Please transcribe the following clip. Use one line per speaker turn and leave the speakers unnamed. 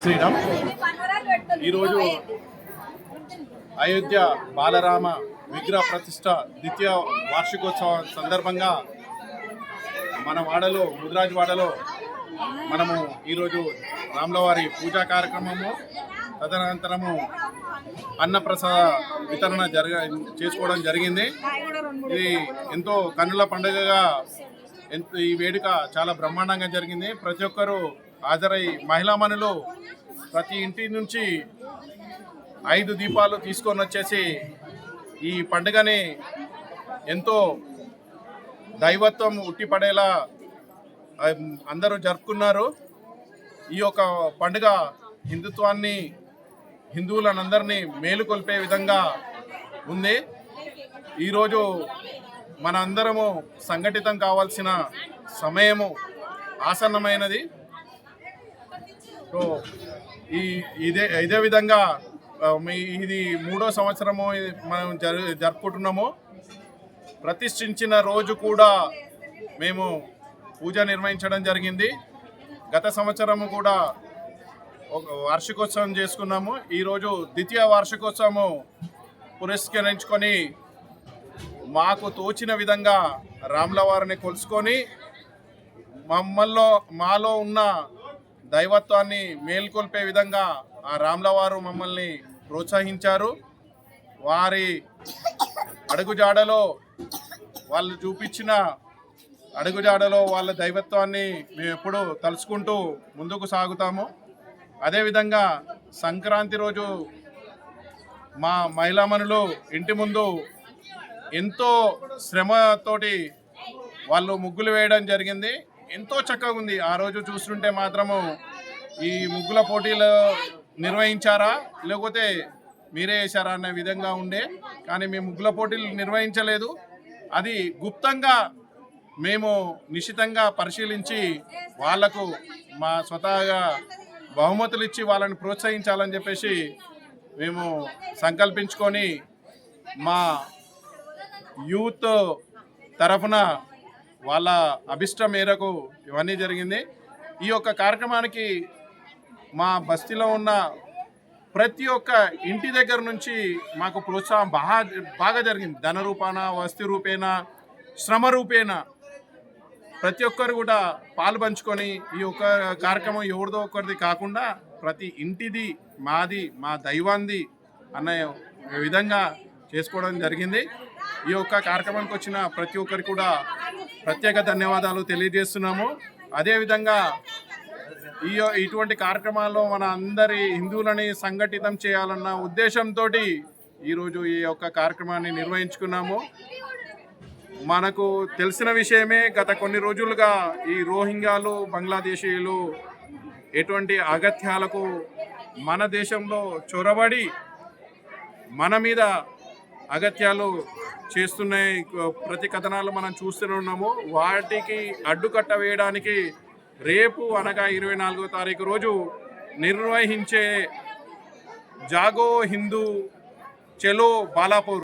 శ్రీరామ్ ఈరోజు అయోధ్య బాలరామ విగ్రహ ప్రతిష్ట ద్వితీయ వార్షికోత్సవం సందర్భంగా మన వాడలో ముదిరాజ్ వాడలో మనము ఈరోజు రాములవారి పూజా కార్యక్రమము తదనంతరము అన్నప్రసాద వితరణ చేసుకోవడం జరిగింది. ఇది ఎంతో కన్నుల పండుగగా ఈ వేడుక చాలా బ్రహ్మాండంగా జరిగింది. ప్రతి ఒక్కరూ హాజరై మహిళామణులు ప్రతి ఇంటి నుంచి 5 దీపాలు తీసుకొని వచ్చేసి ఈ పండుగని ఎంతో దైవత్వం ఉట్టిపడేలా అందరూ జరుపుకున్నారు. ఈ యొక్క పండుగ హిందుత్వాన్ని హిందువులనందరినీ మేలుకొల్పే విధంగా ఉంది. ఈరోజు మన అందరము సంఘటితం కావాల్సిన సమయము ఆసన్నమైనది. సో ఇదే విధంగా ఇది 3వ సంవత్సరము మనం జరుపుకుంటున్నాము. ప్రతిష్ఠించిన రోజు కూడా మేము పూజ నిర్వహించడం జరిగింది. గత సంవత్సరము కూడా ఒక వార్షికోత్సవం చేసుకున్నాము. ఈరోజు ద్వితీయ వార్షికోత్సవము పురస్కరించుకొని మాకు తోచిన విధంగా రాములవారిని కొలుసుకొని మాలో ఉన్న దైవత్వాన్ని మేల్కొల్పే విధంగా ఆ రాములవారు మమ్మల్ని ప్రోత్సహించారు. వారి అడుగుజాడలో వాళ్ళు చూపించిన అడుగుజాడలో వాళ్ళ దైవత్వాన్ని మేము ఎప్పుడూ తలుచుకుంటూ ముందుకు సాగుతాము. అదేవిధంగా సంక్రాంతి రోజు మా మహిళామణులు ఇంటి ముందు ఎంతో శ్రమతోటి వాళ్ళు ముగ్గులు వేయడం జరిగింది. ఎంతో చక్కగా ఉంది. ఆ రోజు చూస్తుంటే మాత్రము ఈ ముగ్గుల పోటీలు నిర్వహించారా లేకపోతే మీరే వేశారా అనే విధంగా ఉండే. కానీ మేము ముగ్గుల పోటీలు నిర్వహించలేదు. అది గుప్తంగా మేము నిశితంగా పరిశీలించి వాళ్లకు మా స్వతహాగా బహుమతులు ఇచ్చి వాళ్ళని ప్రోత్సహించాలని చెప్పేసి మేము సంకల్పించుకొని మా యూత్ తరఫున వాళ్ళ అభిష్టం మేరకు ఇవన్నీ జరిగింది. ఈ యొక్క కార్యక్రమానికి మా బస్తీలో ఉన్న ప్రతి ఒక్క ఇంటి దగ్గర నుంచి మాకు ప్రోత్సాహం బాగా జరిగింది. ధన రూపాన, వస్తు రూపేణ, శ్రమ రూపేణ ప్రతి ఒక్కరు కూడా పాలు పంచుకొని ఈ యొక్క కార్యక్రమం ఎవరిదో ఒకరిది కాకుండా ప్రతి ఇంటిది మాది, మా దైవాంది అన్న విధంగా చేసుకోవడం జరిగింది. ఈ యొక్క కార్యక్రమానికి వచ్చిన ప్రతి ఒక్కరికి కూడా ప్రత్యేక ధన్యవాదాలు తెలియజేస్తున్నాము. అదేవిధంగా ఇటువంటి కార్యక్రమాల్లో మన అందరి హిందువులని సంఘటితం చేయాలన్న ఉద్దేశంతో ఈరోజు ఈ యొక్క కార్యక్రమాన్ని నిర్వహించుకున్నాము. మనకు తెలిసిన విషయమే, గత కొన్ని రోజులుగా ఈ రోహింగ్యాలు, బంగ్లాదేశీయులు ఎటువంటి అగత్యాలకు మన దేశంలో చొరబడి మన మీద అగత్యాలు చేస్తున్నాయి. ప్రతి కథనాలు మనం చూస్తూనే ఉన్నాము. వాటికి అడ్డుకట్ట వేయడానికి రేపు అనగా 24వ తారీఖు రోజు నిర్వహించే జాగో హిందూ చలో బాలాపూర్